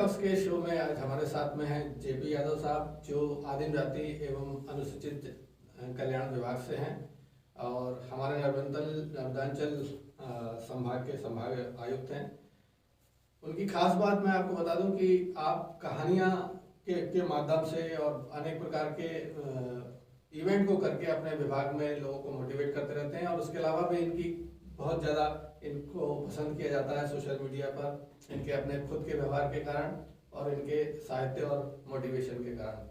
Talks के show में आज हमारे साथ में हैं जेपी यादव साहब, जो आदिम जाति एवं अनुसूचित कल्याण विभाग से हैं और हमारे नर्मदांचल संभाग के संभाग आयुक्त हैं। उनकी खास बात मैं आपको बता दूं कि आप कहानियां के माध्यम से और अनेक प्रकार के इवेंट को करके अपने विभाग में लोगों को मोटिवेट करते रहते हैं और उसके अलावा भी इनकी बहुत ज़्यादा इनको पसंद किया जाता है सोशल मीडिया पर, इनके अपने खुद के व्यवहार के कारण और इनके साहित्य और मोटिवेशन के कारण।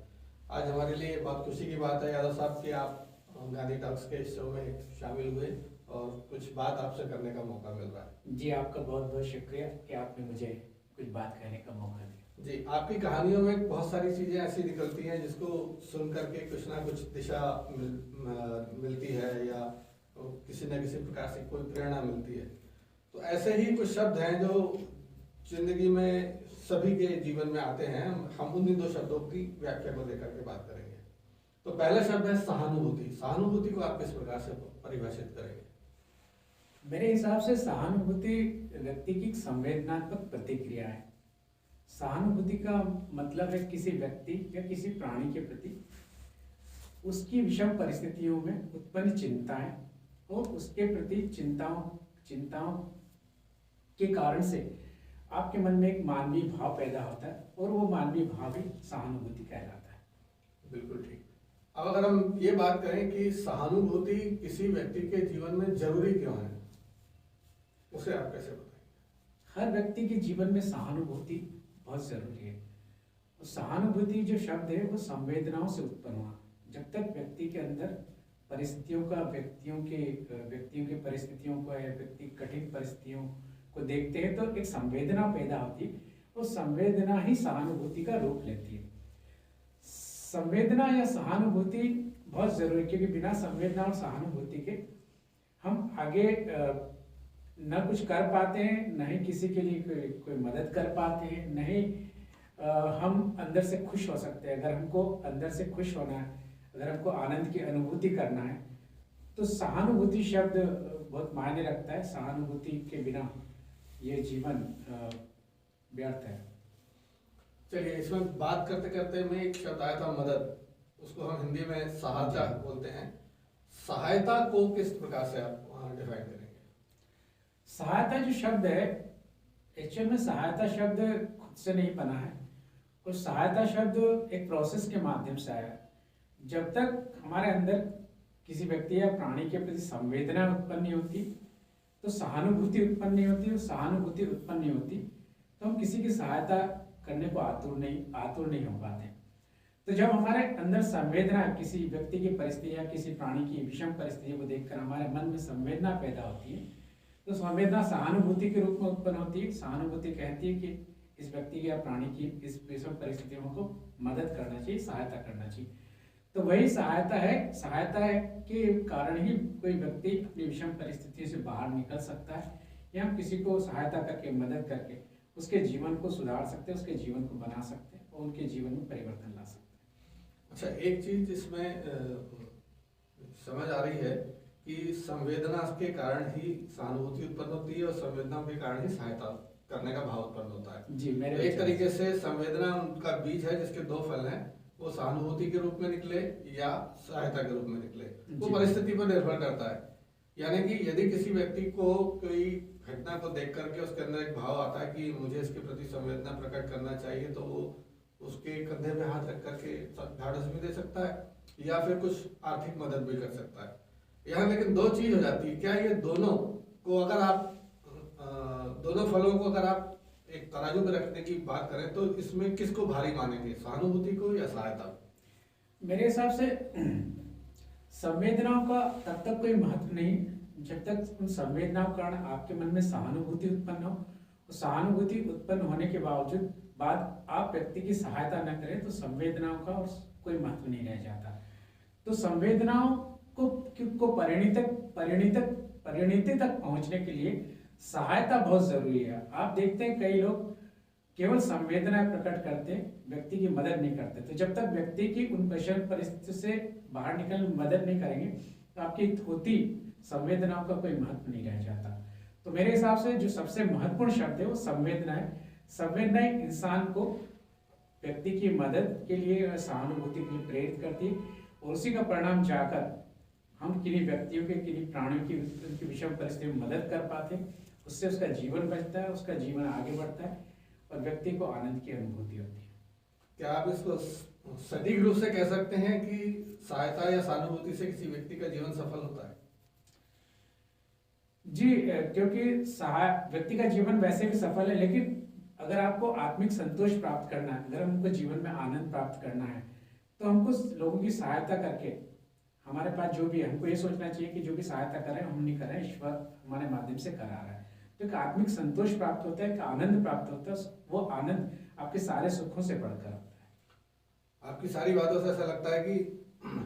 आज हमारे लिए बहुत खुशी की बात है यादव साहब कि आप गांधी टॉक्स के शो में शामिल हुए और कुछ बात आपसे करने का मौका मिल रहा है। जी, आपका बहुत बहुत शुक्रिया कि आपने मुझे कुछ बात कहने का मौका दिया। जी, आपकी कहानियों में बहुत सारी चीज़ें ऐसी निकलती हैं जिसको सुन करके कुछ ना कुछ दिशा मिलती है या किसी न किसी प्रकार से कोई प्रेरणा मिलती है। तो ऐसे ही कुछ शब्द हैं जो जिंदगी में सभी के जीवन में आते हैं। हम उन्हीं दो शब्दों की व्याख्या को लेकर के बात करेंगे। तो पहला शब्द है सहानुभूति। सहानुभूति को आप किस प्रकार से परिभाषित करेंगे? मेरे हिसाब से सहानुभूति व्यक्ति की संवेदनात्मक प्रतिक्रिया है। सहानुभूति का मतलब है किसी व्यक्ति या किसी प्राणी के प्रति उसकी विषम परिस्थितियों में उत्पन्न चिंताएं और उसके प्रति चिंताओं के कारण से आपके मन में एक मानवीय भाव पैदा होता है और वो मानवीय भाव ही सहानुभूति कहलाता है। बिल्कुल ठीक। अब अगर हम ये बात करें कि सहानुभूति किसी व्यक्ति के जीवन में जरूरी क्यों है, उसे आप कैसे बताएंगे? हर व्यक्ति के जीवन में सहानुभूति बहुत जरूरी है। सहानुभूति जो शब्द है वो संवेदनाओं से उत्पन्न हुआ। जब तक व्यक्ति के अंदर परिस्थितियों का व्यक्तियों के परिस्थितियों को या व्यक्ति कठिन परिस्थितियों को देखते हैं तो एक संवेदना पैदा होती है और संवेदना ही सहानुभूति का रूप लेती है। संवेदना या सहानुभूति बहुत जरूरी है क्योंकि बिना संवेदना और सहानुभूति के हम आगे न कुछ कर पाते हैं, न ही किसी के लिए कोई मदद कर पाते हैं, न ही हम अंदर से खुश हो सकते हैं। अगर हमको अंदर से खुश होना है, अगर हमको आनंद की अनुभूति करना है तो सहानुभूति शब्द बहुत मायने रखता है। सहानुभूति के बिना ये जीवन व्यर्थ है। चलिए, इसमें बात करते करते में एक शब्द आया था मदद, उसको हम हिंदी में सहायता बोलते हैं। सहायता को किस प्रकार से आप डिफाइन करेंगे? सहायता जो शब्द है एक्चुअल में सहायता शब्द खुद से नहीं बना है और सहायता शब्द एक प्रोसेस के माध्यम से आया। जब तक हमारे अंदर किसी व्यक्ति या प्राणी के प्रति संवेदना उत्पन्न नहीं होती तो सहानुभूति उत्पन्न नहीं होती और सहानुभूति उत्पन्न नहीं होती तो हम किसी की सहायता करने को आतुर नहीं हो पाते। तो जब हमारे अंदर संवेदना किसी व्यक्ति की परिस्थिति या किसी प्राणी की विषम परिस्थितियों को देखकर हमारे मन में संवेदना पैदा होती है तो संवेदना सहानुभूति के रूप में उत्पन्न होती है। सहानुभूति कहती है कि इस व्यक्ति या प्राणी की इस विषम परिस्थितियों को मदद करना चाहिए, सहायता करना चाहिए। तो वही सहायता है के कारण ही कोई व्यक्ति अपनी विषम परिस्थितियों से बाहर निकल सकता है या हम किसी को सहायता करके मदद करके उसके जीवन को सुधार सकते हैं, उसके जीवन को बना सकते हैं और उनके जीवन में परिवर्तन ला सकते हैं। अच्छा, एक चीज इसमें समझ आ रही है कि संवेदना के कारण ही सहानुभूति उत्पन्न होती है और संवेदना के कारण ही सहायता करने का भाव उत्पन्न होता है। जी, मेरे एक तरीके से संवेदना उनका बीज है जिसके दो फल हैं, वो सहानुभूति के रूप में निकले या सहायता के रूप में निकले, वो परिस्थिति पर निर्भर करता है। यानी कि यदि किसी व्यक्ति को कोई घटना को देख करके उसके अंदर एक भाव आता है कि मुझे इसके प्रति संवेदना प्रकट करना चाहिए, तो वो उसके कंधे में हाथ रख करके ढाढ़स भी दे सकता है या फिर कुछ आर्थिक मदद भी कर सकता है। यहाँ लेकिन दो चीज हो जाती है। क्या ये दोनों को अगर आप दोनों फलों को अगर आप एक तराजू में रखने की बात करें तो इसमें किसको भारी मानेंगे, सहानुभूति को या सहायता? मेरे हिसाब से संवेदनाओं का तब तक कोई महत्व नहीं जब तक उन संवेदनाओं के कारण आपके मन में सहानुभूति उत्पन्न हो। और सहानुभूति उत्पन्न होने के बाद आप व्यक्ति की सहायता न करें तो संवेदनाओं का और कोई महत्व नहीं रह जाता। तो संवेदनाओं को परिणति तक पहुंचने के लिए सहायता बहुत जरूरी है। आप देखते हैं कई लोग केवल संवेदनाएं प्रकट करते, व्यक्ति की मदद नहीं करते। तो जब तक व्यक्ति की उन विषम परिस्थिति से बाहर निकलने में मदद नहीं करेंगे तो आपकी होती संवेदनाओं का कोई महत्व नहीं रह जाता। तो मेरे हिसाब से जो सबसे महत्वपूर्ण शब्द है वो संवेदना है। संवेदनाएं इंसान को व्यक्ति की मदद के लिए और सहानुभूति के लिए प्रेरित करती है, और उसी का परिणाम जाकर हम किन्हीं व्यक्तियों के, किन्हीं प्राणियों की उनकी विषम परिस्थिति में मदद कर पाते हैं। उससे उसका जीवन बचता है, उसका जीवन आगे बढ़ता है और व्यक्ति को आनंद की अनुभूति होती है। क्या आप इसको सटीक रूप से कह सकते हैं कि सहायता या सहानुभूति से किसी व्यक्ति का जीवन सफल होता है? जी, क्योंकि व्यक्ति का जीवन वैसे भी सफल है, लेकिन अगर आपको आत्मिक संतोष प्राप्त करना है, अगर हमको जीवन में आनंद प्राप्त करना है, तो हमको लोगों की सहायता करके, हमारे पास जो भी है, हमको ये सोचना चाहिए कि जो भी सहायता करें हम नहीं कर रहे हैं, ईश्वर हमारे माध्यम से करा रहा है। तो एक आत्मिक संतोष प्राप्त होता है, एक आनंद प्राप्त होता है, वो आनंद आपके सारे सुखों से बढ़कर होता है। आपकी सारी बातों से ऐसा लगता है कि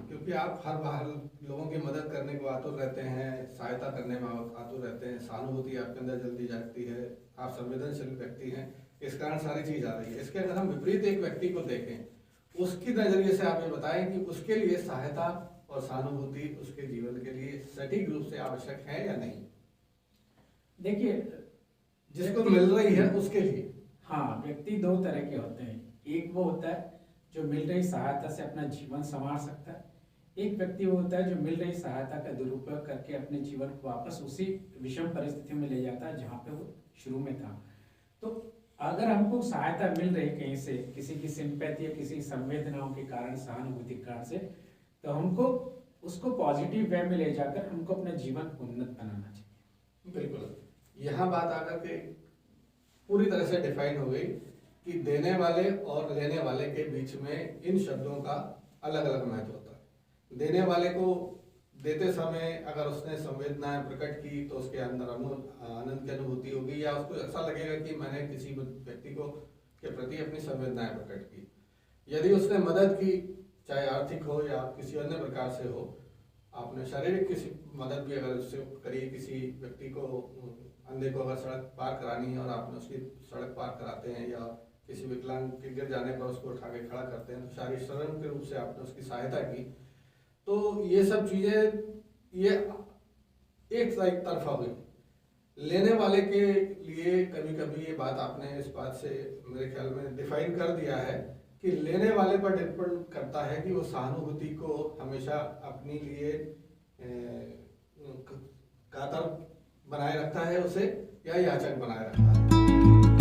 क्योंकि आप हर बार लोगों की मदद करने को आतुर रहते हैं, सहायता करने में आतुर रहते हैं, सहानुभूति आपके अंदर जल्दी जागती है, आप संवेदनशील व्यक्ति हैं, इस कारण सारी चीज आ रही है। इसके अगर हम विपरीत एक व्यक्ति को देखें, उसकी नजरिए से आप ये बताएं कि उसके लिए सहायता और सहानुभूति उसके जीवन के लिए सटीक रूप से आवश्यक है या नहीं? देखिए, जिसको मिल रही है उसके लिए। हाँ, व्यक्ति दो तरह के होते हैं। एक वो होता है जो मिल रही सहायता से अपना जीवन संवार सकता है, एक व्यक्ति वो होता है जो मिल रही सहायता का दुरुपयोग करके अपने जीवन को वापस उसी विषम परिस्थिति में ले जाता है जहाँ पे वो शुरू में था। तो अगर हमको सहायता मिल रही कहीं से, किसी की सिंपैथी या किसी संवेदनाओं के कारण, सहानुभूति के कारण से, तो हमको उसको पॉजिटिव वे में ले जाकर हमको अपना जीवन उन्नत बनाना चाहिए। बिल्कुल, यहाँ बात आकर के पूरी तरह से डिफाइन हो गई कि देने वाले और लेने वाले के बीच में इन शब्दों का अलग अलग महत्व होता है। देने वाले को देते समय अगर उसने संवेदनाएं प्रकट की तो उसके अंदर आनंद की अनुभूति होगी, या उसको ऐसा लगेगा कि मैंने किसी व्यक्ति को के प्रति अपनी संवेदनाएं प्रकट की। यदि उसने मदद की, चाहे आर्थिक हो या किसी अन्य प्रकार से हो, आपने शारीरिक किसी मदद भी अगर उससे करी, किसी व्यक्ति को, अंधे को अगर सड़क पार करानी है और आपने उसकी सड़क पार कराते हैं, या किसी विकलांग के गिर जाने पर उसको उठा के खड़ा करते हैं, तो शारीरिक शरण के रूप से आपने उसकी सहायता की। तो ये सब चीजें, ये एक तरफा हुई। लेने वाले के लिए कभी कभी ये बात आपने इस बात से मेरे ख्याल में डिफाइन कर दिया है कि लेने वाले पर डिपेंड करता है कि वो सहानुभूति को हमेशा अपने लिए कातर बनाए रखता है उसे, या याचक बनाए रखता है।